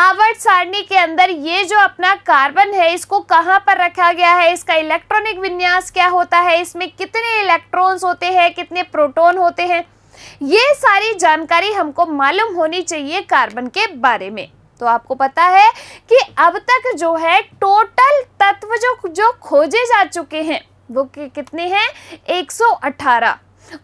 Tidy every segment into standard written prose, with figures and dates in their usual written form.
आवर्त सारणी के अंदर ये जो अपना कार्बन है इसको कहाँ पर रखा गया है, इसका इलेक्ट्रॉनिक विन्यास क्या होता है, इसमें कितने इलेक्ट्रॉन्स होते हैं, कितने प्रोटॉन होते हैं, ये सारी जानकारी हमको मालूम होनी चाहिए कार्बन के बारे में। तो आपको पता है कि अब तक जो है टोटल तत्व जो खोजे जा चुके हैं वो कितने हैं, 118।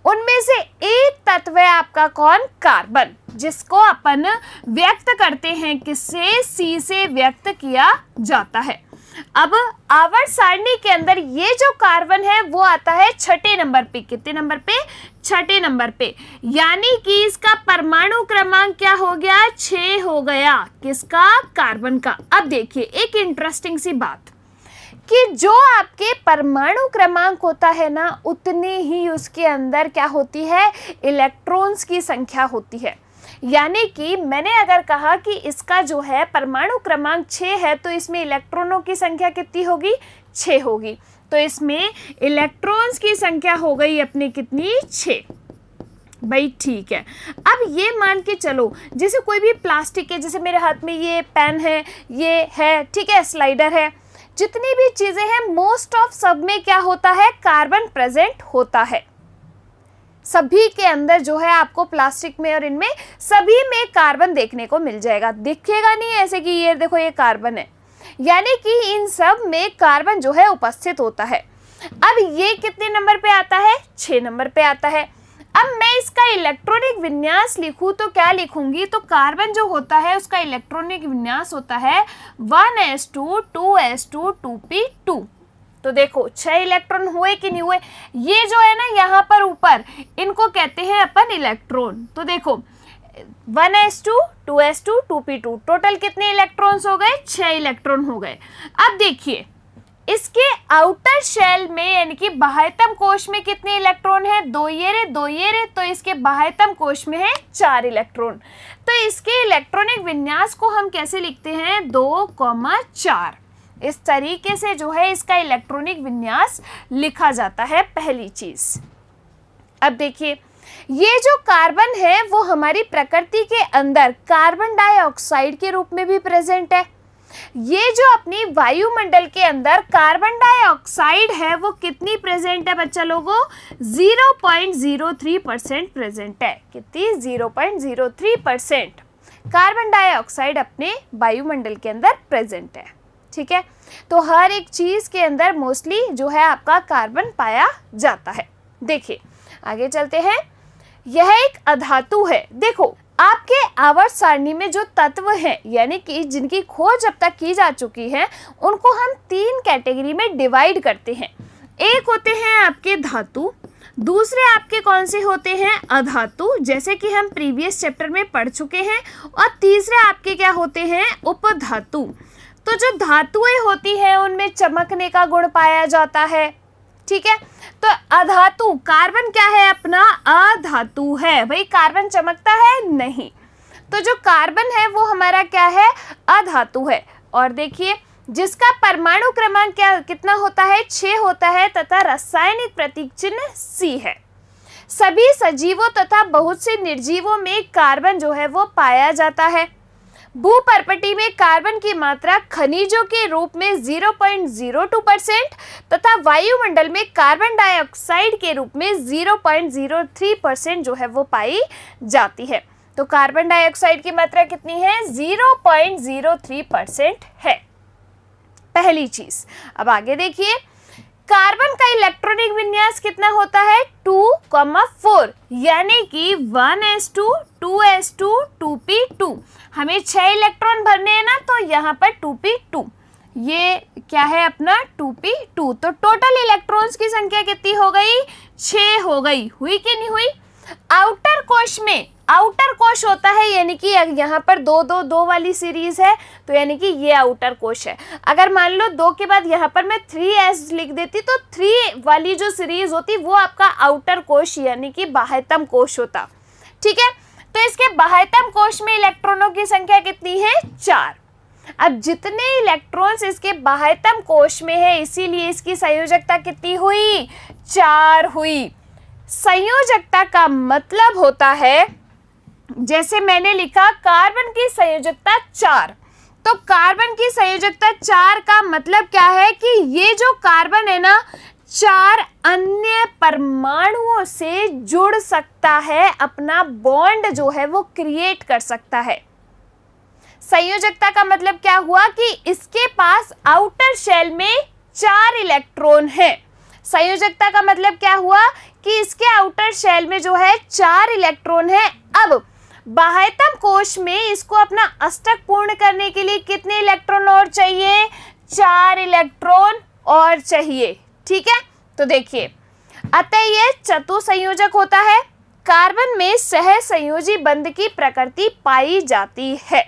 उनमें से एक तत्व है आपका कौन, कार्बन, जिसको अपन व्यक्त करते हैं किससे, सी से व्यक्त किया जाता है। अब आवर्त सारणी के अंदर ये जो कार्बन है वो आता है छठे नंबर पे। कितने नंबर पे, छठे नंबर पे, यानी कि इसका परमाणु क्रमांक क्या हो गया, 6 हो गया। किसका, कार्बन का। अब देखिए एक इंटरेस्टिंग सी बात कि जो आपके परमाणु क्रमांक होता है ना, उतने ही उसके अंदर क्या होती है, इलेक्ट्रॉन्स की संख्या होती है। यानी कि मैंने अगर कहा कि इसका जो है परमाणु क्रमांक 6 है तो इसमें इलेक्ट्रॉनों की संख्या कितनी होगी, 6 होगी। तो इसमें इलेक्ट्रॉन्स की संख्या हो गई अपनी कितनी, 6। भाई ठीक है। अब ये मान के चलो जैसे कोई भी प्लास्टिक है, जैसे मेरे हाथ में ये पेन है, ये है, ठीक है, स्लाइडर है, जितनी भी चीजें हैं मोस्ट ऑफ सब में क्या होता है, कार्बन प्रेजेंट होता है। सभी के अंदर जो है आपको प्लास्टिक में और इनमें सभी में कार्बन देखने को मिल जाएगा। दिखेगा नहीं ऐसे कि ये देखो ये कार्बन है, यानी कि इन सब में कार्बन जो है उपस्थित होता है। अब ये कितने नंबर पे आता है, 6 नंबर पे आता है। अब मैं इसका इलेक्ट्रॉनिक विन्यास लिखूं तो क्या लिखूंगी, तो कार्बन जो होता है उसका इलेक्ट्रॉनिक विन्यास होता है 1s2 2s2 2p2। तो देखो 6 इलेक्ट्रॉन हुए कि नहीं हुए, ये जो है ना यहाँ पर ऊपर इनको कहते हैं अपन इलेक्ट्रॉन। तो देखो 1s2 2s2 2p2 टोटल कितने इलेक्ट्रॉन्स हो गए, 6 इलेक्ट्रॉन हो गए। अब देखिए इसके आउटर शेल में यानी कि बाह्यतम कोश में कितने इलेक्ट्रॉन है, 2 ये रे, तो इसके बाह्यतम कोश में है 4 इलेक्ट्रॉन। तो इसके इलेक्ट्रॉनिक विन्यास को हम कैसे लिखते हैं, 2,4। इस तरीके से जो है इसका इलेक्ट्रॉनिक विन्यास लिखा जाता है, पहली चीज। अब देखिए ये जो कार्बन है वो हमारी प्रकृति के अंदर कार्बन डाइऑक्साइड के रूप में भी प्रेजेंट है। ये जो अपनी वायुमंडल के अंदर कार्बन डाइऑक्साइड है वो कितनी प्रेजेंट है बच्चा लोगों, 0.03% प्रेजेंट है। कितनी, 0.03% कार्बन डाइऑक्साइड अपने वायुमंडल के अंदर प्रेजेंट है। ठीक है, तो हर एक चीज के अंदर मोस्टली जो है आपका कार्बन पाया जाता है। देखिए आगे चलते हैं, यह एक अधातु है। देखो आपके आवर्त सारणी में जो तत्व हैं यानी कि जिनकी खोज अब तक की जा चुकी है उनको हम 3 कैटेगरी में डिवाइड करते हैं। एक होते हैं आपके धातु, दूसरे आपके कौन से होते हैं, अधातु, जैसे कि हम प्रीवियस चैप्टर में पढ़ चुके हैं, और तीसरे आपके क्या होते हैं, उपधातु। तो जो धातुएं होती हैं उनमें चमकने का गुण पाया जाता है। ठीक है, तो अधातु, कार्बन क्या है अपना, अधातु है। भाई कार्बन चमकता है नहीं, तो जो कार्बन है वो हमारा क्या है, अधातु है। और देखिए जिसका परमाणु क्रमांक क्या कितना होता है, 6 होता है, तथा रासायनिक प्रतीक चिन्ह C है। सभी सजीवों तथा बहुत से निर्जीवों में कार्बन जो है वो पाया जाता है। भूपर्पटी में कार्बन की मात्रा खनिजों के रूप में 0.02% तथा वायुमंडल में कार्बन डाइऑक्साइड के रूप में 0.03% जो है वो पाई जाती है। तो कार्बन डाइऑक्साइड की मात्रा कितनी है, 0.03% है, पहली चीज। अब आगे देखिए कार्बन का इलेक्ट्रॉनिक विन्यास कितना होता है, 2,4, यानी कि 1s2 2s2 2p2। हमें 6 इलेक्ट्रॉन भरने हैं ना, तो यहाँ पर 2p2, ये क्या है अपना 2p2। तो टोटल इलेक्ट्रॉन्स की संख्या कितनी हो गई, 6 हो गई। हुई कि नहीं हुई। आउटर कोश में, आउटर कोश होता है यानी कि यहाँ पर 2 वाली सीरीज है, तो यानी कि ये आउटर कोश है। अगर मान लो 2 के बाद यहाँ पर मैं 3s लिख देती तो 3 वाली जो सीरीज होती वो आपका आउटर कोश यानी कि बाह्यतम कोश होता। ठीक है, तो इसके बाह्यतम कोश में इलेक्ट्रॉनों की संख्या कितनी है, 4। अब जितने इलेक्ट्रॉन्स इसके बाह्यतम कोश में है इसीलिए इसकी संयोजकता कितनी हुई, 4 हुई। संयोजकता का मतलब होता है, जैसे मैंने लिखा कार्बन की संयोजकता 4, तो कार्बन की संयोजकता 4 का मतलब क्या है कि ये जो कार्बन है ना 4 अन्य परमाणुओं से जुड़ सकता है, अपना बॉन्ड जो है वो क्रिएट कर सकता है। संयोजकता का मतलब क्या हुआ कि इसके पास आउटर शेल में 4 इलेक्ट्रॉन है। संयोजकता का मतलब क्या हुआ कि इसके आउटर शेल में जो है 4 इलेक्ट्रॉन है। अब बाह्यतम कोश में इसको अपना अष्टक पूर्ण करने के लिए कितने इलेक्ट्रॉन और चाहिए? 4 इलेक्ट्रॉन और चाहिए। ठीक है, तो देखिए, अतः यह चतुसंयोजक होता है। कार्बन में सहसंयोजी बंध की प्रकृति पाई जाती है।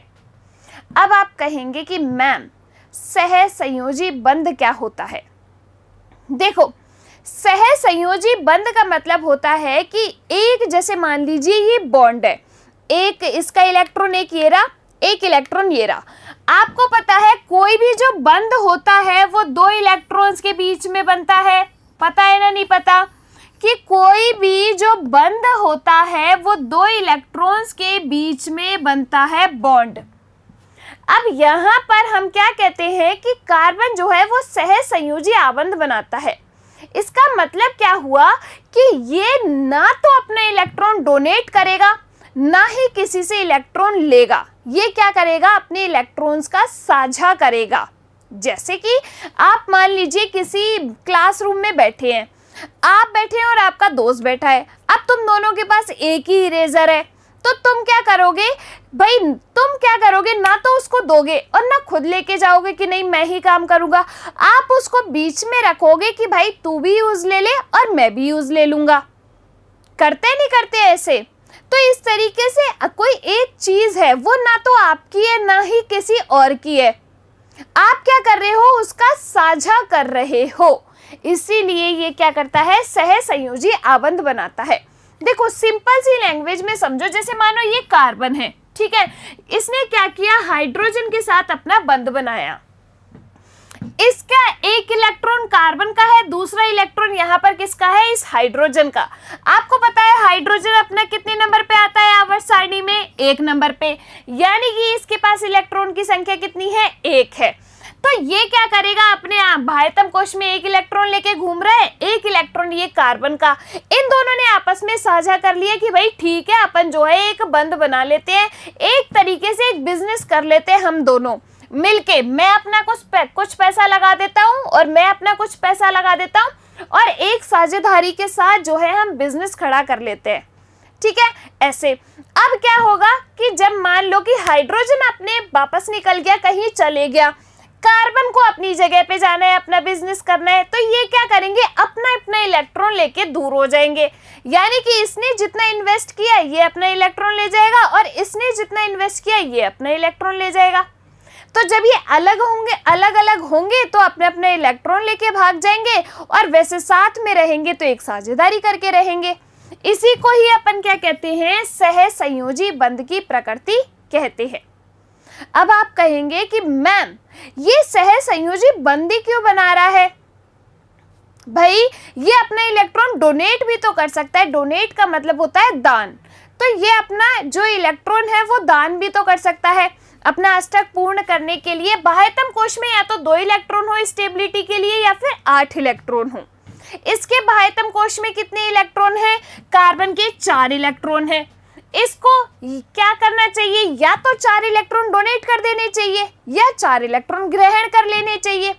अब आप कहेंगे कि मैम सहसंयोजी बंध क्या होता है? देखो, सहसंयोजी बंध का मतलब होता है कि एक, जैसे मान लीजिए ये बॉन्ड है, एक इसका इलेक्ट्रॉन एक ये रहा, एक इलेक्ट्रॉन ये रहा। आपको पता है कोई भी जो बंध होता है वो 2 इलेक्ट्रॉन्स के बीच में बनता है। पता है ना? नहीं पता कि कोई भी जो बंध होता है वो 2 इलेक्ट्रॉन्स के बीच में बनता है बॉन्ड। अब यहाँ पर हम क्या कहते हैं कि कार्बन जो है वो सहसंयोजी आबंध बनाता है। इसका मतलब क्या हुआ कि ये ना तो अपना इलेक्ट्रॉन डोनेट करेगा, ना ही किसी से इलेक्ट्रॉन लेगा। ये क्या करेगा? अपने इलेक्ट्रॉन्स का साझा करेगा। जैसे कि आप मान लीजिए किसी क्लासरूम में बैठे हैं, आप बैठे हैं और आपका दोस्त बैठा है। अब तुम दोनों के पास एक ही इरेजर है, तो तुम क्या करोगे भाई? तुम क्या करोगे? ना तो उसको दोगे और ना खुद लेके जाओगे कि नहीं मैं ही काम करूंगा। आप उसको बीच में रखोगे कि भाई तू भी यूज ले ले और मैं भी यूज ले लूंगा। करते नहीं करते ऐसे? तो इस तरीके से कोई एक चीज है वो ना तो आपकी है ना ही किसी और की है। आप क्या कर रहे हो? उसका साझा कर रहे हो। इसीलिए ये क्या करता है? सहसंयोजी आबंध बनाता है। देखो, सिंपल सी लैंग्वेज में समझो, जैसे मानो ये कार्बन है, ठीक है, इसने क्या किया? हाइड्रोजन के साथ अपना बंध बनाया। इसका एक इलेक्ट्रॉन कार्बन का है, दूसरा इलेक्ट्रॉन यहाँ पर किसका है? इस हाइड्रोजन का। आपको पता है हाइड्रोजन अपना कितने नंबर पे आता है आवर्त सारणी में? 1 नंबर पे। यानी कि इसके पास इलेक्ट्रॉन की संख्या कितनी है? 1 है। तो ये क्या करेगा? अपने बाह्यतम कोश में 1 इलेक्ट्रॉन लेके घूम रहा है, 1 इलेक्ट्रॉन ये कार्बन का। इन दोनों ने आपस में साझा कर लिया कि भाई ठीक है, अपन जो है एक बंध बना लेते हैं, एक तरीके से एक बिजनेस कर लेते हैं हम दोनों मिलके। मैं अपना कुछ पैसा लगा देता हूँ और मैं अपना कुछ पैसा लगा देता हूँ और एक साझेदारी के साथ जो है हम बिजनेस खड़ा कर लेते हैं। ठीक है, ऐसे। अब क्या होगा कि जब मान लो कि हाइड्रोजन अपने वापस निकल गया, कहीं चले गया, कार्बन को अपनी जगह पे जाना है, अपना बिजनेस करना है, तो ये क्या करेंगे? अपना अपना इलेक्ट्रॉन लेके दूर हो जाएंगे। यानी कि इसने जितना इन्वेस्ट किया ये अपना इलेक्ट्रॉन ले जाएगा और इसने जितना इन्वेस्ट किया ये अपना इलेक्ट्रॉन ले जाएगा। तो जब ये अलग अलग होंगे तो अपने अपने इलेक्ट्रॉन लेके भाग जाएंगे और वैसे साथ में रहेंगे तो एक साझेदारी करके रहेंगे। इसी को ही अपन क्या कहते हैं? सहसंयोजी बंध की प्रकृति कहते हैं। अब आप कहेंगे कि मैम ये सहसंयोजी बंध क्यों बना रहा है? भाई ये अपना इलेक्ट्रॉन डोनेट भी तो कर सकता है। डोनेट का मतलब होता है दान। तो ये अपना जो इलेक्ट्रॉन है वो दान भी तो कर सकता है अपना अष्टक पूर्ण करने के लिए। बाह्यतम कोश में या तो 2 इलेक्ट्रॉन हो स्टेबिलिटी के लिए या फिर 8 इलेक्ट्रॉन हो। इसके बाह्यतम कोश में कितने इलेक्ट्रॉन हैं? कार्बन के 4 इलेक्ट्रॉन हैं। इसको क्या करना चाहिए? या तो 4 इलेक्ट्रॉन डोनेट कर देने चाहिए या 4 इलेक्ट्रॉन ग्रहण कर लेने चाहिए।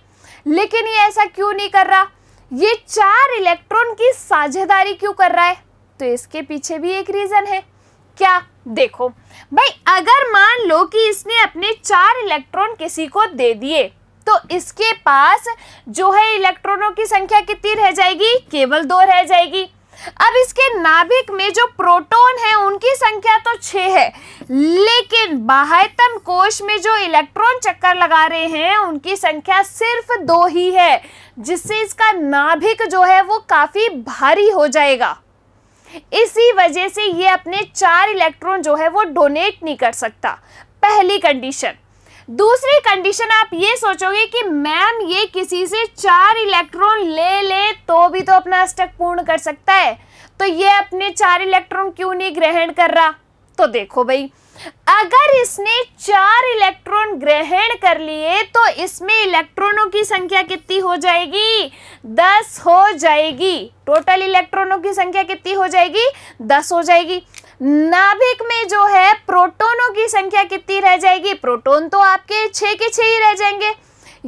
लेकिन ये ऐसा क्यों नहीं कर रहा? ये 4 इलेक्ट्रॉन की साझेदारी क्यों कर रहा है? तो इसके पीछे भी एक रीजन है। क्या? देखो भाई, अगर मान लो कि इसने अपने 4 इलेक्ट्रॉन किसी को दे दिए तो इसके पास जो है इलेक्ट्रॉनों की संख्या कितनी रह जाएगी? केवल 2 रह जाएगी। अब इसके नाभिक में जो प्रोटॉन है उनकी संख्या तो 6 है, लेकिन बाह्यतम कोश में जो इलेक्ट्रॉन चक्कर लगा रहे हैं उनकी संख्या सिर्फ 2 ही है, जिससे इसका नाभिक जो है वो काफी भारी हो जाएगा। इसी वजह से ये अपने 4 इलेक्ट्रॉन जो है वो डोनेट नहीं कर सकता। पहली कंडीशन। दूसरी कंडीशन, आप ये सोचोगे कि मैम ये किसी से 4 इलेक्ट्रॉन ले ले तो भी तो अपना अष्टक पूर्ण कर सकता है, तो ये अपने 4 इलेक्ट्रॉन क्यों नहीं ग्रहण कर रहा? तो देखो भाई, अगर इसने 4 इलेक्ट्रॉन ग्रहण कर लिए तो इसमें इलेक्ट्रॉनों की संख्या कितनी हो जाएगी? 10 हो जाएगी। टोटल इलेक्ट्रॉनों की संख्या कितनी हो जाएगी? 10 हो जाएगी। नाभिक में जो है प्रोटोनों की संख्या कितनी रह जाएगी? प्रोटोन तो आपके 6 के 6 ही रह जाएंगे,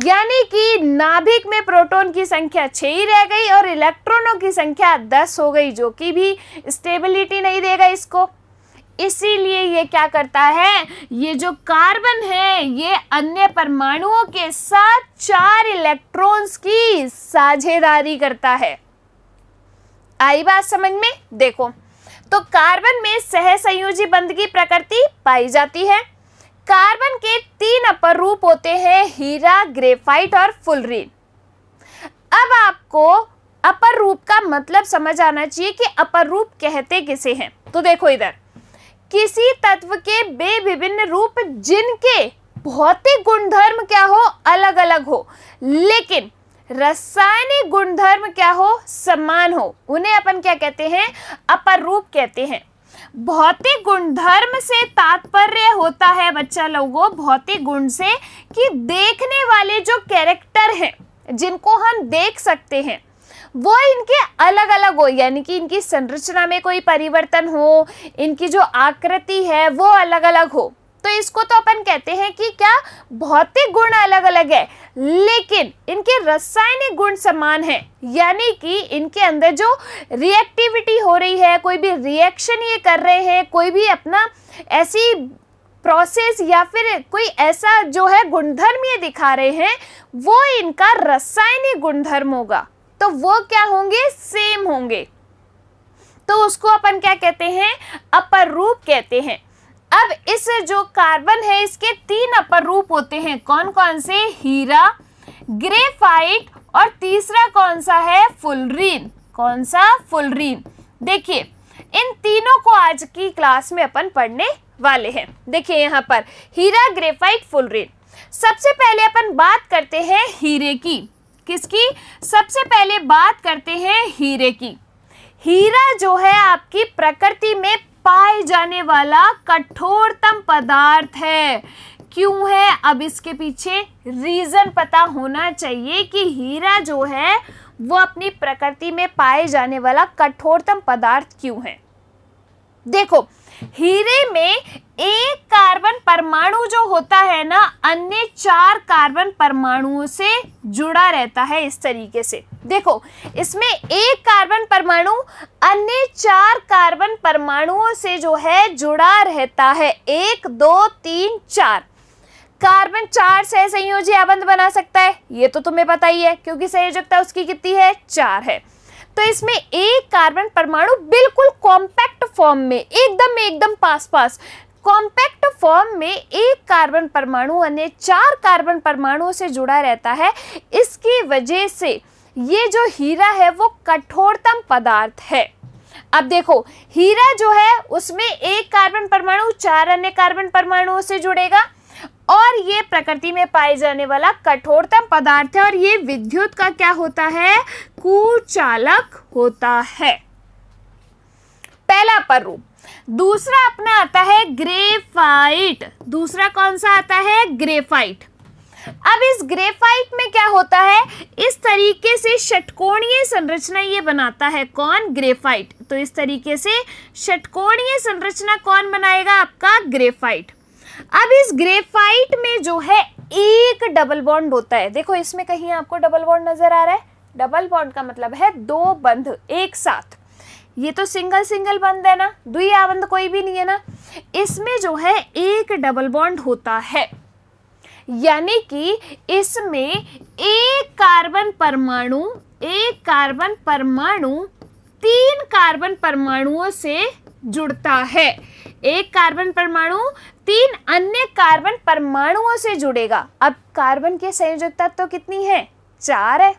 यानी कि नाभिक में प्रोटॉन की संख्या 6 ही रह गई और इलेक्ट्रॉनों की संख्या 10 हो गई, जो कि भी स्टेबिलिटी नहीं देगा इसको। इसीलिए ये क्या करता है, ये जो कार्बन है ये अन्य परमाणुओं के साथ 4 इलेक्ट्रॉन्स की साझेदारी करता है। आई बात समझ में? देखो, तो कार्बन में सहसंयोजी बंध की प्रकृति पाई जाती है। कार्बन के 3 अपर रूप होते हैं, हीरा, ग्रेफाइट और फुलरीन। अब आपको अपर रूप का मतलब समझ आना चाहिए कि अपर रूप कहते किसे हैं। तो देखो इधर, किसी तत्व के वे विभिन्न रूप जिनके भौतिक गुणधर्म क्या हो, अलग अलग हो, लेकिन रासायनिक गुणधर्म क्या हो, समान हो, उन्हें अपन क्या कहते हैं? अपर रूप कहते हैं। भौतिक गुणधर्म से तात्पर्य होता है बच्चा लोगों, भौतिक गुण से, कि देखने वाले जो कैरेक्टर हैं जिनको हम देख सकते हैं वो इनके अलग अलग हो, यानी कि इनकी संरचना में कोई परिवर्तन हो, इनकी जो आकृति है वो अलग अलग हो। तो इसको तो अपन कहते हैं कि क्या, भौतिक गुण अलग अलग है लेकिन इनके रासायनिक गुण समान है, यानी कि इनके अंदर जो रिएक्टिविटी हो रही है, कोई भी रिएक्शन ये कर रहे हैं, कोई भी अपना ऐसी प्रोसेस या फिर कोई ऐसा जो है गुणधर्म ये दिखा रहे हैं, वो इनका रासायनिक गुणधर्म होगा, तो वो क्या होंगे? सेम होंगे। तो उसको अपन क्या कहते हैं? अपर रूप कहते हैं। अब इस जो कार्बन है इसके 3 अपर रूप होते हैं, कौन कौन से? हीरा, ग्रेफाइट और तीसरा कौन सा है? फुलरीन। कौन सा? फुलरीन। देखिए, इन तीनों को आज की क्लास में अपन पढ़ने वाले हैं। देखिए यहाँ पर हीरा, ग्रेफाइट, फुलरीन। सबसे पहले अपन बात करते हैं हीरे की। किसकी? सबसे पहले बात करते हैं हीरे की। हीरा जो है आपकी प्रकृति में पाए जाने वाला कठोरतम पदार्थ है। क्यों है? अब इसके पीछे रीजन पता होना चाहिए कि हीरा जो है वो अपनी प्रकृति में पाए जाने वाला कठोरतम पदार्थ क्यों है। देखो, हीरे में एक कार्बन परमाणु जो होता है ना, अन्य 4 कार्बन परमाणुओं से जुड़ा रहता है। इस तरीके से देखो, इसमें एक कार्बन परमाणु अन्य 4 कार्बन परमाणुओं से जो है जुड़ा रहता है। 1 2 3 4 कार्बन 4 सहसंयोजी आबंध बना सकता है, ये तो तुम्हें पता ही है क्योंकि संयोजकता उसकी कितनी है? 4 है। तो इसमें एक कार्बन परमाणु बिल्कुल कॉम्पैक्ट फॉर्म में, एकदम पास कॉम्पैक्ट फॉर्म में एक कार्बन परमाणु अन्य 4 कार्बन परमाणुओं से जुड़ा रहता है। इसकी वजह से ये जो हीरा है वो कठोरतम पदार्थ है। अब देखो, हीरा जो है उसमें एक कार्बन परमाणु 4 अन्य कार्बन परमाणुओं से जुड़ेगा और ये प्रकृति में पाए जाने वाला कठोरतम पदार्थ है और ये विद्युत का क्या होता है? कुचालक होता है। पहला अपर रूप। दूसरा अपना आता है ग्रेफाइट। दूसरा कौन सा आता है? ग्रेफाइट। अब इस ग्रेफाइट में क्या होता है? इस तरीके से षटकोणीय संरचना ये बनाता है। कौन? ग्रेफाइट। तो इस तरीके से षटकोणीय संरचना कौन बनाएगा? आपका ग्रेफाइट। अब इस ग्रेफाइट में जो है एक डबल बॉन्ड होता है। देखो, इसमें कहीं आपको डबल बॉन्ड नजर आ रहा है? डबल बॉन्ड का मतलब है 2 बंध एक साथ। ये तो सिंगल बंध है ना, द्विआबंध बंध कोई भी नहीं है ना। इसमें जो है एक डबल बॉन्ड होता है, यानी कि इसमें एक कार्बन परमाणु 3 कार्बन परमाणुओं से जुड़ता है। एक कार्बन परमाणु 3 अन्य कार्बन परमाणुओं से जुड़ेगा। अब कार्बन के संयोजकता तो कितनी है? 4 है,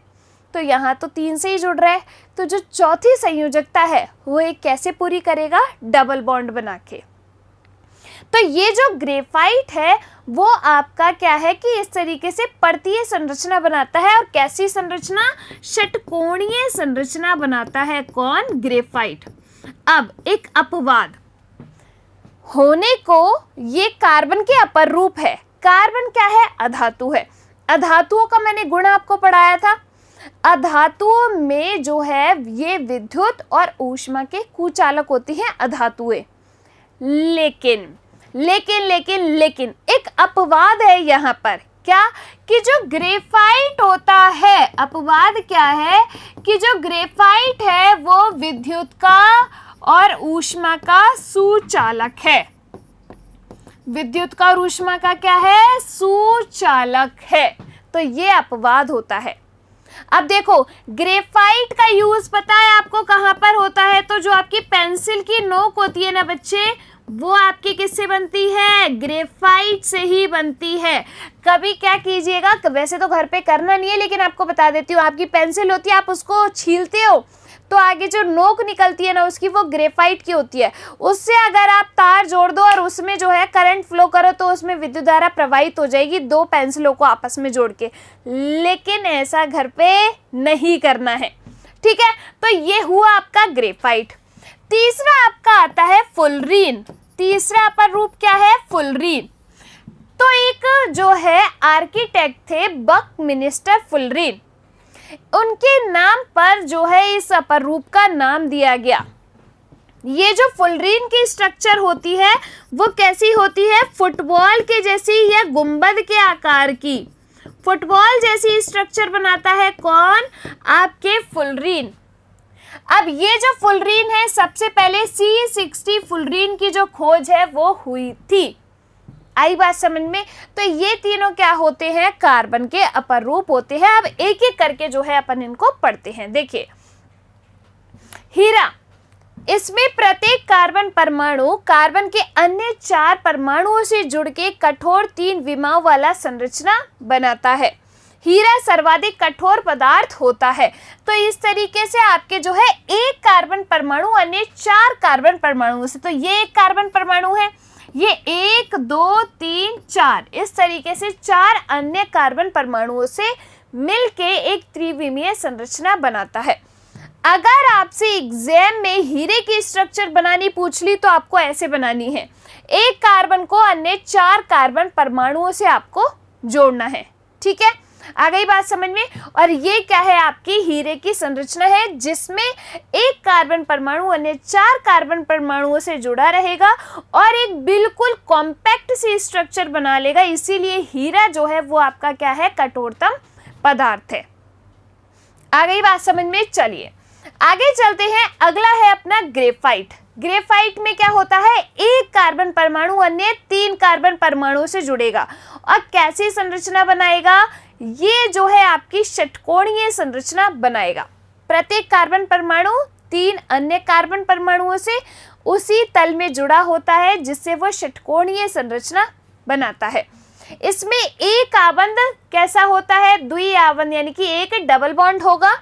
तो यहाँ तो 3 से ही जुड़ रहा है। तो जो चौथी संयोजकता है वो एक कैसे पूरी करेगा? डबल बॉन्ड बना के। तो ये जो ग्रेफाइट है वो आपका क्या है कि इस तरीके से पर्तीय संरचना बनाता है। और कैसी संरचना? षटकोणीय संरचना बनाता है। कौन? ग्रेफाइट। अब एक अपवाद होने को, ये कार्बन के अपर रूप है। कार्बन क्या है? अधातु है। अधातुओं का मैंने गुण आपको पढ़ाया था। अधातुओं में जो है ये विद्युत और ऊष्मा के कुचालक होती हैं अधातुएं। लेकिन लेकिन लेकिन लेकिन एक अपवाद है यहाँ पर। क्या? कि जो ग्रेफाइट होता है, अपवाद क्या है कि जो ग्रेफाइट है वो विद्युत का और ऊष्मा का सुचालक है। विद्युत का और ऊष्मा का क्या है? सुचालक है। तो ये अपवाद होता है। अब देखो, ग्रेफाइट का यूज पता है आपको कहाँ पर होता है? तो जो आपकी पेंसिल की नोक होती है ना बच्चे, वो आपकी किससे बनती है? ग्रेफाइट से ही बनती है। कभी क्या कीजिएगा, वैसे तो घर पे करना नहीं है लेकिन आपको बता देती हूँ, आपकी पेंसिल होती है, आप उसको छीलते हो तो आगे जो नोक निकलती है ना उसकी, वो ग्रेफाइट की होती है। उससे अगर आप तार जोड़ दो और उसमें जो है करंट फ्लो करो तो उसमें विद्युत धारा प्रवाहित हो जाएगी दो पेंसिलों को आपस में जोड़ के। लेकिन ऐसा घर पे नहीं करना है, ठीक है? तो ये हुआ आपका ग्रेफाइट। तीसरा आपका आता है फुलरीन। तीसरा अपर रूप क्या है? फुलरीन। तो एक जो है आर्किटेक्ट थे बकमिंस्टर फुलरीन, उनके नाम पर जो है इस अपर रूप का नाम दिया गया। ये जो फुलरीन की स्ट्रक्चर होती है वो कैसी होती है? फुटबॉल के जैसी या गुंबद के आकार की। फुटबॉल जैसी स्ट्रक्चर बनाता है कौन? आपके फुलरीन। अब ये जो फुलरीन है, सबसे पहले C60 फुलरीन की जो खोज है वो हुई थी। आई बात समझ में? तो ये तीनों क्या होते हैं? कार्बन के अपर रूप होते हैं। अब एक एक करके जो है अपन इनको पढ़ते हैं। देखिए, हीरा, इसमें प्रत्येक कार्बन परमाणु कार्बन के अन्य 4 परमाणुओं से जुड़ के कठोर 3 विमाओं वाला संरचना बनाता है। हीरा सर्वाधिक कठोर पदार्थ होता है। तो इस तरीके से आपके जो है एक कार्बन परमाणु अन्य 4 कार्बन परमाणुओं से, तो ये एक कार्बन परमाणु है, ये 1 2 3 4, इस तरीके से 4 अन्य कार्बन परमाणुओं से मिलके एक त्रिविमीय संरचना बनाता है। अगर आपसे एग्जाम में हीरे की स्ट्रक्चर बनानी पूछ ली तो आपको ऐसे बनानी है। एक कार्बन को अन्य 4 कार्बन परमाणुओं से आपको जोड़ना है, ठीक है? आ गई बात समझ में? और ये क्या है? आपकी हीरे की संरचना है जिसमें एक कार्बन परमाणु अन्य 4 कार्बन परमाणुओं से जुड़ा रहेगा और एक बिल्कुल कॉम्पैक्ट सी स्ट्रक्चर बना लेगा। इसीलिए हीरा जो है वो आपका क्या है? कठोरतम पदार्थ है। आ गई बात समझ में? चलिए आगे चलते हैं। अगला है अपना ग्रेफाइट। ग्रेफाइट में क्या होता है? एक कार्बन परमाणु अन्य 3 कार्बन परमाणुओं से जुड़ेगा और कैसी संरचना बनाएगा? ये जो है आपकी षटकोणीय संरचना बनाएगा। प्रत्येक कार्बन परमाणु 3 अन्य कार्बन परमाणुओं से उसी तल में जुड़ा होता है जिससे वो षटकोणीय संरचना बनाता है। इसमें एक आबंध कैसा होता है? द्विआबंध, यानी कि एक डबल बॉन्ड होगा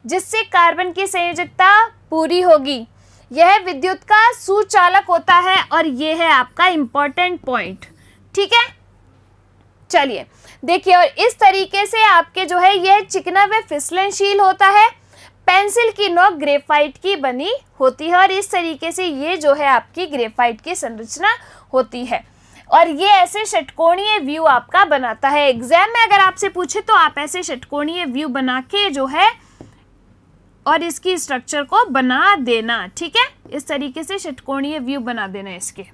जिससे कार्बन की संयोजकता पूरी होगी। यह विद्युत का सुचालक होता है और यह है आपका इंपॉर्टेंट पॉइंट, ठीक है? चलिए देखिए, और इस तरीके से आपके जो है यह चिकना व फिसलनशील होता है। पेंसिल की नोक ग्रेफाइट की बनी होती है और इस तरीके से ये जो है आपकी ग्रेफाइट की संरचना होती है और ये ऐसे षटकोणीय व्यू आपका बनाता है। एग्जाम में अगर आपसे पूछे तो आप ऐसे षटकोणीय व्यू बना के जो है और इसकी स्ट्रक्चर को बना देना, ठीक है? इस तरीके से षटकोणीय व्यू बना देना इसके।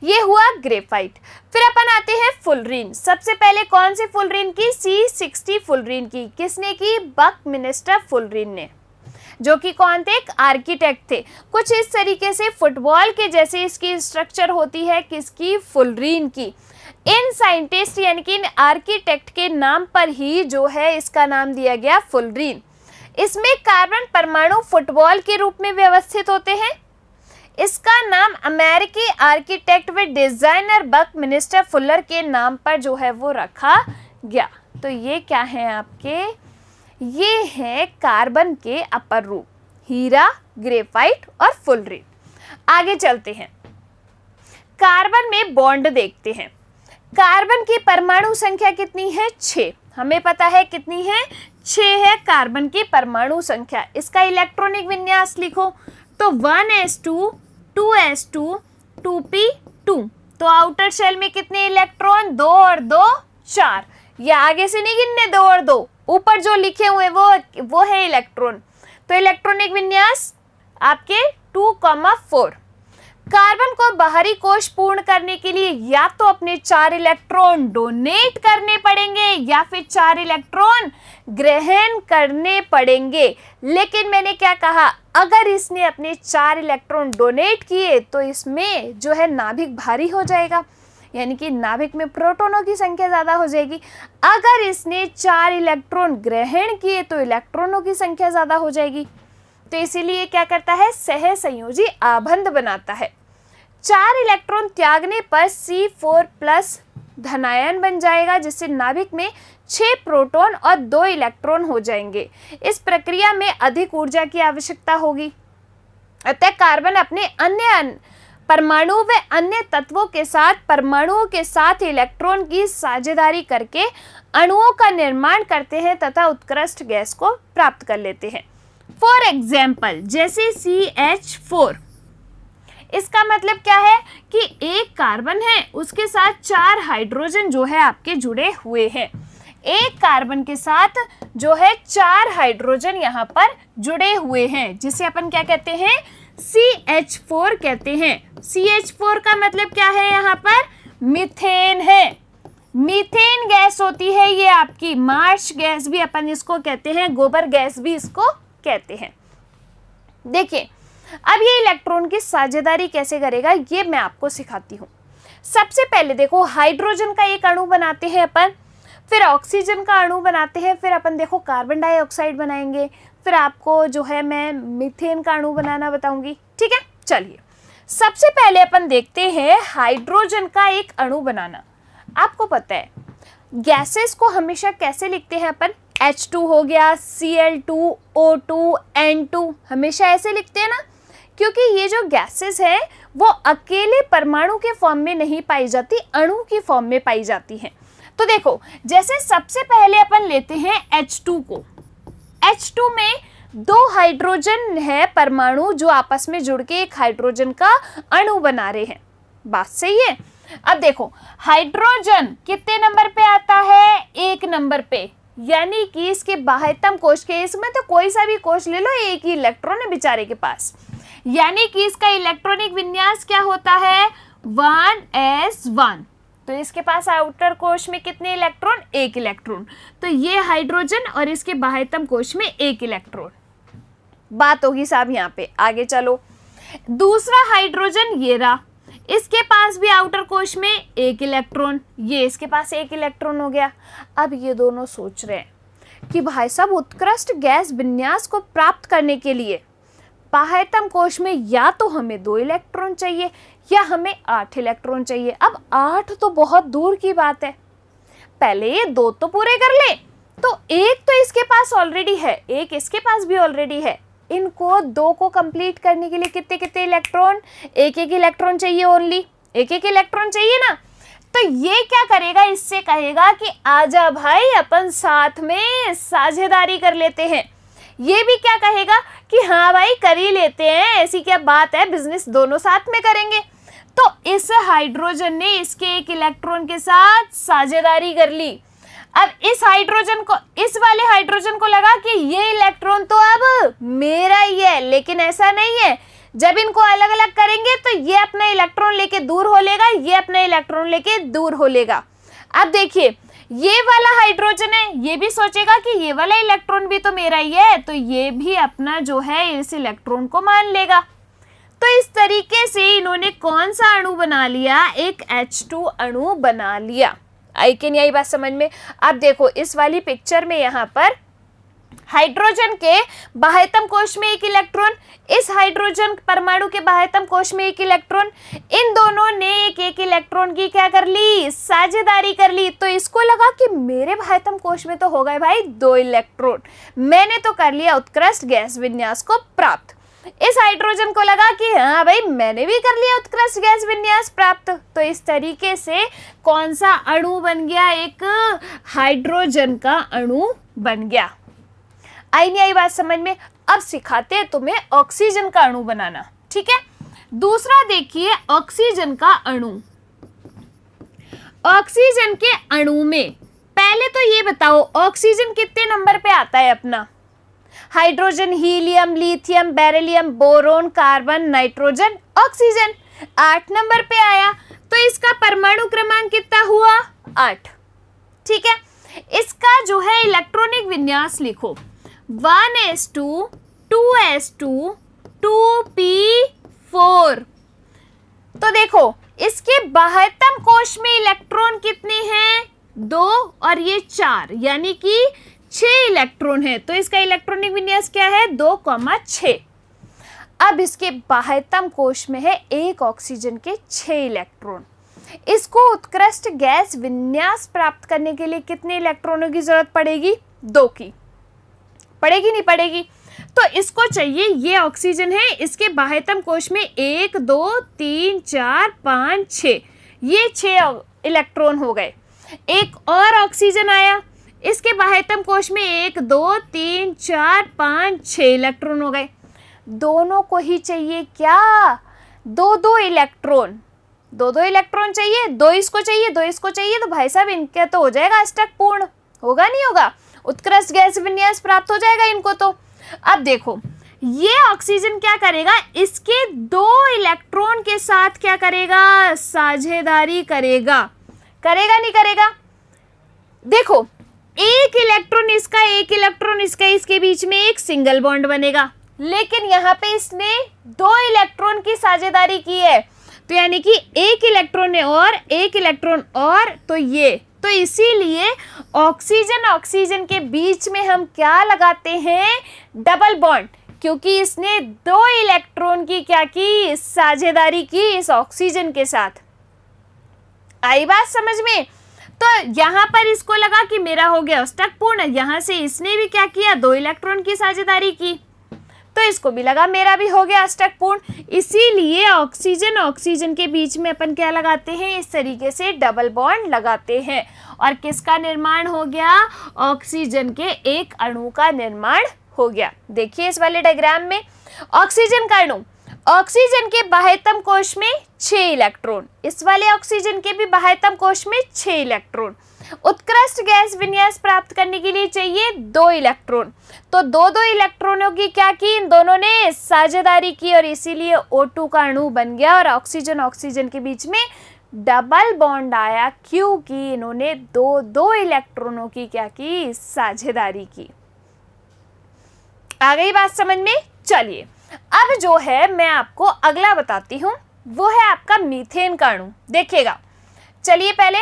ये हुआ ग्रेफाइट। फिर अपन आते हैं फुलरीन। सबसे पहले कौन सी फुलरीन की? C60 फुलरीन की। किसने की? बकमिंस्टर फुलरीन ने, जो कि कौन थे? एक आर्किटेक्ट थे। कुछ इस तरीके से फुटबॉल के जैसे इसकी स्ट्रक्चर होती है। किसकी? फुलरीन की। इन साइंटिस्ट यानी कि इन आर्किटेक्ट के नाम पर ही जो है इसका नाम दिया गया फुलरीन। इसमें कार्बन परमाणु फुटबॉल के रूप में व्यवस्थित होते हैं। इसका नाम अमेरिकी आर्किटेक्ट व डिजाइनर बकमिंस्टर फुलर के नाम पर जो है वो रखा गया। तो ये क्या है आपके? ये है कार्बन के अपर रूप, हीरा, ग्रेफाइट और फुलरीन। आगे चलते हैं, कार्बन में बॉन्ड देखते हैं। कार्बन की परमाणु संख्या कितनी है? 6। हमें पता है कितनी है? 6 है कार्बन की परमाणु संख्या। इसका इलेक्ट्रॉनिक विन्यास लिखो तो 1s2 2s2 2p2। तो आउटर शेल में कितने इलेक्ट्रॉन, 2 और 2 4। ये आगे से नहीं गिनने 2 और 2, ऊपर जो लिखे हुए वो है इलेक्ट्रॉन। तो इलेक्ट्रॉनिक विन्यास आपके 2,4। कार्बन को बाहरी कोश पूर्ण करने के लिए या तो अपने 4 इलेक्ट्रॉन डोनेट करने पड़ेंगे या फिर 4 इलेक्ट्रॉन ग्रहण करने पड़ेंगे। लेकिन मैंने क्या कहा, अगर इसने अपने 4 इलेक्ट्रॉन डोनेट किए तो इसमें जो है नाभिक भारी हो जाएगा, यानी कि नाभिक में प्रोटॉनों की संख्या ज़्यादा हो जाएगी। अगर इसने 4 इलेक्ट्रॉन ग्रहण किए तो इलेक्ट्रॉनों की संख्या ज़्यादा हो जाएगी। तो इसीलिए क्या करता है, सहसंयोजी आबंध बनाता है। 4 इलेक्ट्रॉन त्यागने पर C4+ धनायन बन जाएगा, जिससे नाभिक में 6 प्रोटॉन और 2 इलेक्ट्रॉन हो जाएंगे। इस प्रक्रिया में अधिक ऊर्जा की आवश्यकता होगी। अतः कार्बन अपने अन्य परमाणु व अन्य तत्वों के साथ परमाणुओं के साथ इलेक्ट्रॉन की साझेदारी करके अणुओं का निर्माण करते हैं तथा उत्कृष्ट गैस को प्राप्त कर लेते हैं। फॉर एग्जाम्पल, जैसे CH4, इसका मतलब क्या है कि एक कार्बन है, उसके साथ 4 हाइड्रोजन जो है आपके जुड़े हुए हैं। एक कार्बन के साथ जो है 4 हाइड्रोजन यहाँ पर जुड़े हुए हैं, जिसे अपन क्या कहते हैं, CH4 कहते हैं। CH4 का मतलब क्या है, यहाँ पर मीथेन है। मीथेन गैस होती है ये आपकी, मार्श गैस भी अपन इसको कहते हैं, गोबर गैस भी इसको कहते हैं। देखिए अब ये इलेक्ट्रॉन की साझेदारी कैसे करेगा ये मैं आपको सिखाती हूँ। सबसे पहले देखो, हाइड्रोजन का एक अणु बनाते हैं अपन, फिर ऑक्सीजन का अणु बनाते हैं, फिर अपन देखो कार्बन डाइऑक्साइड बनाएंगे, फिर आपको जो है मैं मीथेन का अणु बनाना बताऊंगी। ठीक है, चलिए सबसे पहले अपन देखते हैं हाइड्रोजन का एक अणु बनाना। आपको पता है गैसेस को हमेशा कैसे लिखते हैं अपन, H2 हो गया, Cl2, O2, N2, हमेशा ऐसे लिखते हैं ना, क्योंकि ये जो गैसेस है वो अकेले परमाणु के फॉर्म में नहीं पाई जाती, अणु की फॉर्म में पाई जाती हैं। तो देखो, जैसे सबसे पहले अपन लेते हैं H2 को। H2 में 2 हाइड्रोजन है परमाणु जो आपस में जुड़ के एक हाइड्रोजन का अणु बना रहे हैं। बात सही है। अब देखो हाइड्रोजन कितने नंबर पे आता है, 1 नंबर पे, यानी कि इसके बाह्यतम कोश के, इसमें तो कोई सा भी कोश ले लो, एक ही इलेक्ट्रॉन है बेचारे के पास, यानी कि इसका इलेक्ट्रॉनिक विन्यास क्या होता है, 1s1। तो इसके पास आउटर कोश में कितने इलेक्ट्रॉन, 1 इलेक्ट्रॉन। तो ये हाइड्रोजन और इसके बाह्यतम कोश में 1 इलेक्ट्रॉन। बात होगी साहब यहाँ पे। आगे चलो, दूसरा हाइड्रोजन ये रहा, इसके पास भी आउटर कोश में 1 इलेक्ट्रॉन, ये इसके पास 1 इलेक्ट्रॉन हो गया। अब ये दोनों सोच रहे हैं कि भाई साहब उत्कृष्ट गैस विन्यास को प्राप्त करने के लिए बाह्यतम कोश में या तो हमें 2 इलेक्ट्रॉन चाहिए या हमें 8 इलेक्ट्रॉन चाहिए। अब 8 तो बहुत दूर की बात है, पहले ये 2 तो पूरे कर ले। तो 1 तो इसके पास ऑलरेडी है, 1 इसके पास भी ऑलरेडी है। इनको 2 को कंप्लीट करने के लिए कितने कितने इलेक्ट्रॉन, 1-1 इलेक्ट्रॉन चाहिए, ओनली 1-1 इलेक्ट्रॉन चाहिए ना। तो ये क्या करेगा, इससे कहेगा कि आजा भाई अपन साथ में साझेदारी कर लेते हैं। ये भी क्या कहेगा कि हाँ भाई कर ही लेते हैं, ऐसी क्या बात है, बिजनेस दोनों साथ में करेंगे। तो इस हाइड्रोजन ने इसके 1 इलेक्ट्रॉन के साथ साझेदारी कर ली। अब इस हाइड्रोजन को, इस वाले हाइड्रोजन को लगा कि ये इलेक्ट्रॉन तो अब मेरा ही है, लेकिन ऐसा नहीं है। जब इनको अलग अलग करेंगे तो ये अपना इलेक्ट्रॉन लेके दूर हो लेगा, ये अपना इलेक्ट्रॉन लेके दूर हो लेगा। अब देखिए ये वाला हाइड्रोजन है, ये भी सोचेगा कि ये वाला इलेक्ट्रॉन भी तो मेरा ही है, तो ये भी अपना जो है इस इलेक्ट्रॉन को मान लेगा। तो इस तरीके से इन्होंने कौन सा अणु बना लिया, एक H2 अणु बना लिया। आई कि नहीं आई बात समझ में। अब देखो इस वाली पिक्चर में यहाँ पर हाइड्रोजन के बाह्यतम कोश में 1 इलेक्ट्रॉन, इस हाइड्रोजन परमाणु के बाह्यतम कोश में 1 इलेक्ट्रॉन, इन दोनों ने 1-1 इलेक्ट्रॉन की क्या कर ली, साझेदारी कर ली। तो इसको लगा कि मेरे बाह्यतम कोश में तो हो गए भाई 2 इलेक्ट्रॉन, मैंने तो कर लिया उत्कृष्ट गैस विन्यास को प्राप्त। इस हाइड्रोजन को लगा कि हाँ भाई मैंने भी कर लिया उत्कृष्ट गैस विन्यास प्राप्त। तो इस तरीके से कौन सा अणु बन गया, एक हाइड्रोजन का अणु बन गया। आई नहीं आई बात समझ में। अब सिखाते हैं तुम्हें ऑक्सीजन का अणु बनाना, ठीक है। दूसरा देखिए ऑक्सीजन का अणु। ऑक्सीजन के अणु में पहले तो ये बताओ ऑक्सीजन कितने नंबर पे आता है अपना? Hydrogen, helium, lithium, beryllium, boron, carbon, nitrogen, oxygen 8 number पे आया। तो इसका परमाणु क्रमांक कितना हुआ? 8। ठीक है, इसका जो है इलेक्ट्रॉनिक विन्यास लिखो 1s2 2s2 2p4। तो देखो इसके बाह्यतम कोश में इलेक्ट्रॉन कितने हैं? 2 और ये 4, यानी कि 6 इलेक्ट्रॉन है। तो इसका इलेक्ट्रॉनिक विन्यास क्या है? 2,6। अब इसके बाह्यतम कोश में है 1 ऑक्सीजन के 6 इलेक्ट्रॉन। इसको उत्कृष्ट गैस विन्यास प्राप्त करने के लिए कितने इलेक्ट्रॉनों की जरूरत पड़ेगी? 2 की। पड़ेगी नहीं पड़ेगी? तो इसको चाहिए, ये ऑक्सीजन है, इसके बाह्यतम कोश में 1 2 3 4 5 6, ये 6 इलेक्ट्रॉन हो गए। एक और ऑक्सीजन आया, इसके बाह्यतम कोश में 1 2 3 4 5 6 इलेक्ट्रॉन हो गए। दोनों को ही चाहिए क्या? 2 इलेक्ट्रॉन, 2 इलेक्ट्रॉन चाहिए, 2 इसको चाहिए, 2 इसको चाहिए। तो भाई साहब इनका तो हो जाएगा अष्टक पूर्ण, होगा नहीं होगा? उत्कृष्ट गैस विन्यास प्राप्त हो जाएगा इनको। तो अब देखो ये ऑक्सीजन क्या करेगा? इसके 2 इलेक्ट्रॉन के साथ क्या करेगा? साझेदारी करेगा। करेगा नहीं करेगा? देखो 1 इलेक्ट्रॉन इसका, 1 इलेक्ट्रॉन इसका, इसके बीच में एक सिंगल बॉन्ड बनेगा। लेकिन यहाँ पे इसने 2 इलेक्ट्रॉन की साझेदारी की है, तो यानी कि 1 इलेक्ट्रॉन है और 1 इलेक्ट्रॉन और, तो ये, तो इसीलिए ऑक्सीजन ऑक्सीजन के बीच में हम क्या लगाते हैं? डबल बॉन्ड, क्योंकि इसने 2 इलेक्ट्रॉन की क्या की? साझेदारी की इस ऑक्सीजन के साथ। आई बात समझ में? तो यहाँ पर इसको लगा कि मेरा हो गया अष्टक पूर्ण, यहाँ से इसने भी क्या किया? 2 इलेक्ट्रॉन की साझेदारी की, तो इसको भी लगा मेरा भी हो गया अष्टक पूर्ण। इसीलिए ऑक्सीजन ऑक्सीजन के बीच में अपन क्या लगाते हैं? इस तरीके से डबल बॉन्ड लगाते हैं। और किसका निर्माण हो गया? ऑक्सीजन के एक अणु का निर्माण हो गया। देखिए इस वाले डायग्राम में ऑक्सीजन का अणु, ऑक्सीजन के बाह्यतम कोश में 6 इलेक्ट्रॉन, इस वाले ऑक्सीजन के भी बाह्यतम कोश में 6 इलेक्ट्रॉन। उत्कृष्ट गैस विन्यास प्राप्त करने के लिए चाहिए 2 इलेक्ट्रॉन। तो 2 इलेक्ट्रॉनों की क्या की? इन दोनों ने साझेदारी की और इसीलिए O2 का अणु बन गया और ऑक्सीजन ऑक्सीजन के बीच में डबल बॉन्ड आया, क्योंकि इन्होंने 2 इलेक्ट्रॉनों की क्या की? साझेदारी की। आ गई बात समझ में? चलिए अब जो है मैं आपको अगला बताती हूँ, वो है आपका मीथेन का अणु। देखिएगा, चलिए पहले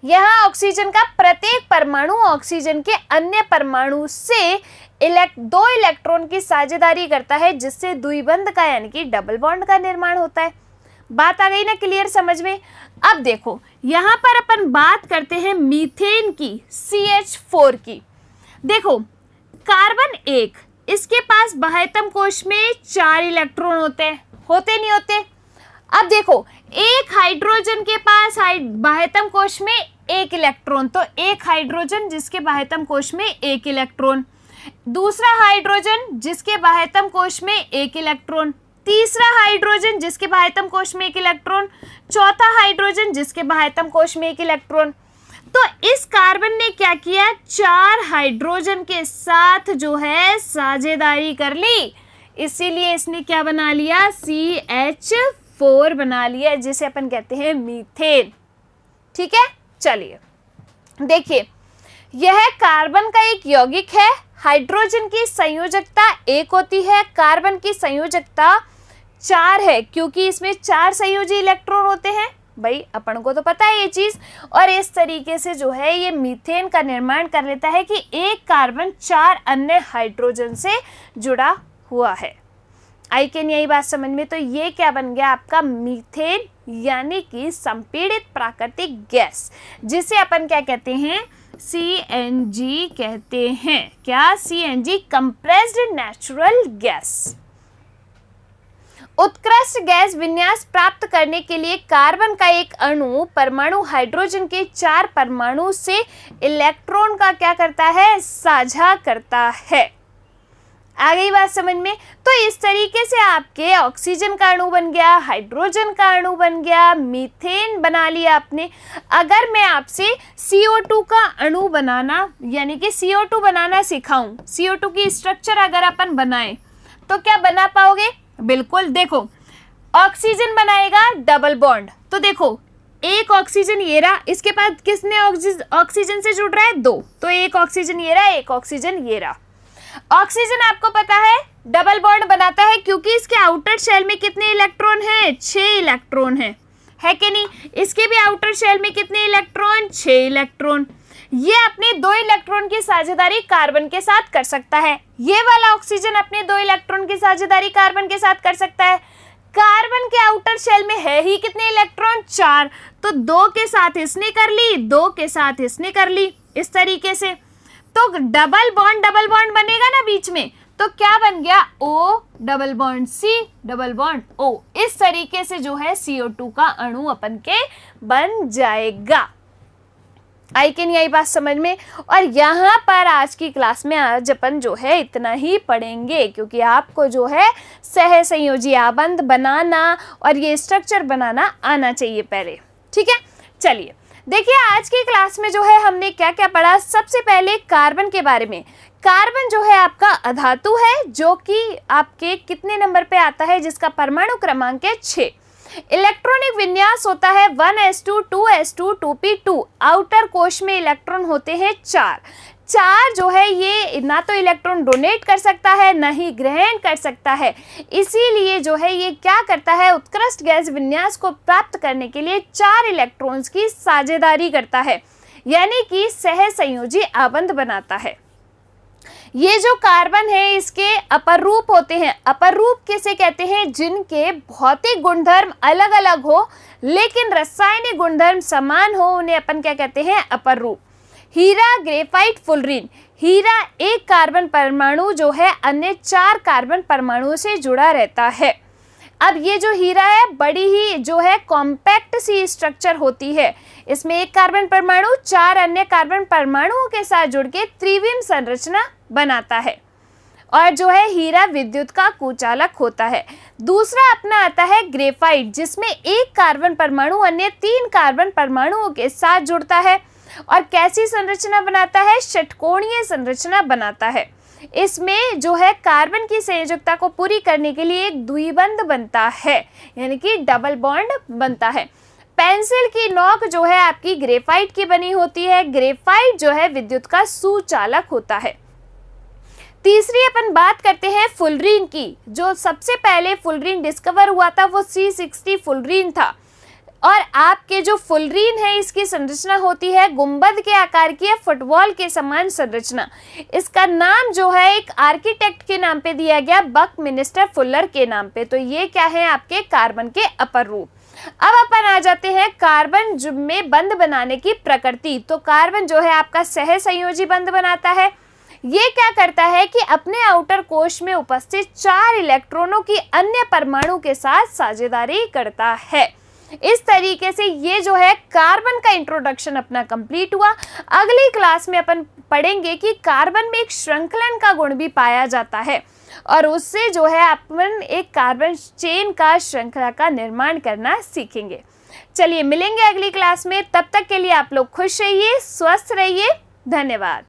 यहाँ ऑक्सीजन का प्रत्येक परमाणु ऑक्सीजन के अन्य परमाणु से 2 इलेक्ट्रॉन की साझेदारी करता है, जिससे द्विबंध का यानी कि डबल बॉन्ड का निर्माण होता है। बात आ गई ना क्लियर समझ में? अब देखो यहाँ पर अपन बात करते हैं मीथेन की, CH4 की। देखो कार्बन 1, इसके पास बाह्यतम कोश में 4 इलेक्ट्रॉन होते नहीं होते? अब देखो एक हाइड्रोजन के पास बाह्यतम कोश में 1 इलेक्ट्रॉन, तो एक हाइड्रोजन जिसके बाह्यतम कोश में 1 इलेक्ट्रॉन, दूसरा हाइड्रोजन जिसके बाह्यतम कोश में 1 इलेक्ट्रॉन, तीसरा हाइड्रोजन जिसके बाह्यतम कोश में 1 इलेक्ट्रॉन, चौथा हाइड्रोजन जिसके बाह्यतम कोश में 1 इलेक्ट्रॉन। तो इस कार्बन ने क्या किया? 4 हाइड्रोजन के साथ जो है साझेदारी कर ली, इसीलिए इसने क्या बना लिया? CH4 बना लिया, जिसे अपन कहते हैं मीथेन। ठीक है, चलिए देखिए, यह कार्बन का एक यौगिक है। हाइड्रोजन की संयोजकता 1 होती है, कार्बन की संयोजकता 4 है, क्योंकि इसमें 4 संयोजी इलेक्ट्रॉन होते हैं। भाई अपन को तो पता है ये चीज। और इस तरीके से जो है ये मीथेन का निर्माण कर लेता है कि एक कार्बन 4 अन्य हाइड्रोजन से जुड़ा हुआ है। आई के नहीं आई बात समझ में? तो ये क्या बन गया आपका? मीथेन, यानी कि संपीड़ित प्राकृतिक गैस, जिसे अपन क्या कहते हैं? CNG कहते हैं। क्या? CNG, compressed natural gas. उत्कृष्ट गैस विन्यास प्राप्त करने के लिए कार्बन का एक अणु परमाणु हाइड्रोजन के 4 परमाणु से इलेक्ट्रॉन का क्या करता है? साझा करता है। आ गई बात समझ में। तो इस तरीके से आपके ऑक्सीजन का अणु बन गया, हाइड्रोजन का अणु बन गया, मीथेन बना लिया आपने। अगर मैं आपसे CO2 का अणु बनाना यानी कि CO2 बनाना सिखाऊं, CO2 की स्ट्रक्चर अगर अपन बनाएं तो क्या बना पाओगे? बिल्कुल। देखो, ऑक्सीजन बनाएगा डबल बॉन्ड, तो देखो एक ऑक्सीजन ये रहा, इसके बाद किसने ऑक्सीजन से जुड़ रहा है? 2, तो एक ऑक्सीजन ये रहा, एक ऑक्सीजन ये रहा। ऑक्सीजन आपको पता है डबल बॉन्ड बनाता है क्योंकि इसके आउटर शेल में कितने इलेक्ट्रॉन हैं? 6 इलेक्ट्रॉन है कि नहीं? इसके भी आउटर शेल में कितने इलेक्ट्रॉन? 6 इलेक्ट्रॉन। ये अपने 2 इलेक्ट्रॉन की साझेदारी कार्बन के साथ कर सकता है। ये वाला ऑक्सीजन अपने 2 इलेक्ट्रॉन की साझेदारी कार्बन के साथ कर सकता है। कार्बन के आउटर शेल में है ही कितने इलेक्ट्रॉन? 4, तो 2 के साथ इसने कर ली, 2 के साथ इसने कर ली, इस तरीके से। तो डबल बॉन्ड बनेगा ना बीच में, तो क्या बन गया? O double bond C double bond O। इस तरीके से जो है CO2 का अणु अपन के बन जाएगा। आई कि नहीं आई बात समझ में? और यहाँ पर आज की क्लास में आज अपन जो है इतना ही पढ़ेंगे, क्योंकि आपको जो है सह संयोजी आबंध बनाना और ये स्ट्रक्चर बनाना आना चाहिए पहले। ठीक है, चलिए देखिए आज की क्लास में जो है हमने क्या क्या पढ़ा। सबसे पहले कार्बन के बारे में। कार्बन जो है आपका अधातु है, जो कि आपके कितने नंबर पे आता है? जिसका परमाणु क्रमांक है 6। इलेक्ट्रॉनिक विन्यास होता है 1s2 2s2 2p2। आउटर कोश में इलेक्ट्रॉन होते हैं 4 जो है ये ना तो इलेक्ट्रॉन डोनेट कर सकता है ना ही ग्रहण कर सकता है, इसीलिए जो है ये क्या करता है? उत्कृष्ट गैस विन्यास को प्राप्त करने के लिए 4 इलेक्ट्रॉन्स की साझेदारी करता है, यानी कि सह संयोजी आबंध बनाता है। ये जो कार्बन है इसके अपर रूप होते हैं। अपर रूप किसे कहते हैं? जिनके भौतिक गुणधर्म अलग अलग हो लेकिन रासायनिक गुणधर्म समान हो, उन्हें अपन क्या कहते हैं? अपर रूप। हीरा, ग्रेफाइट, फुलरीन। हीरा एक कार्बन परमाणु जो है अन्य 4 कार्बन परमाणुओं से जुड़ा रहता है। अब ये जो हीरा है बड़ी ही जो है कॉम्पैक्ट सी स्ट्रक्चर होती है। इसमें एक कार्बन परमाणु 4 अन्य कार्बन परमाणुओं के साथ जुड़ के त्रिविम संरचना बनाता है। और जो है हीरा विद्युत का कुचालक होता है। दूसरा अपना आता है ग्रेफाइट, जिसमें एक कार्बन परमाणु अन्य 3 कार्बन परमाणुओं के साथ जुड़ता है और कैसी संरचना बनाता है? षटकोणीय संरचना बनाता है। इसमें जो है कार्बन की संयोजकता को पूरी करने के लिए एक द्विबंध बनता है, यानी कि डबल बॉन्ड बनता है। पेंसिल की नोक जो है आपकी ग्रेफाइट की बनी होती है। ग्रेफाइट जो है विद्युत का सुचालक होता है। तीसरी अपन बात करते हैं फुलरीन की। जो सबसे पहले फुलरीन डिस्कवर हुआ था वो C60 फुलरीन था। और आपके जो फुलरीन है इसकी संरचना होती है गुंबद के आकार की, फुटबॉल के समान संरचना। इसका नाम जो है एक आर्किटेक्ट के नाम पे दिया गया, बकमिंस्टर फुलर के नाम पे। तो ये क्या है? आपके कार्बन के अपर रूप। अब अपन आ जाते हैं कार्बन में बंध बनाने की प्रकृति। तो कार्बन जो है आपका सह संयोजी बंध बनाता है। ये क्या करता है कि अपने आउटर कोश में उपस्थित 4 इलेक्ट्रॉनों की अन्य परमाणु के साथ साझेदारी करता है। इस तरीके से ये जो है कार्बन का इंट्रोडक्शन अपना कंप्लीट हुआ। अगली क्लास में अपन पढ़ेंगे कि कार्बन में एक श्रृंखलन का गुण भी पाया जाता है और उससे जो है अपन एक कार्बन चेन का श्रृंखला का निर्माण करना सीखेंगे। चलिए मिलेंगे अगली क्लास में, तब तक के लिए आप लोग खुश रहिए, स्वस्थ रहिए। धन्यवाद।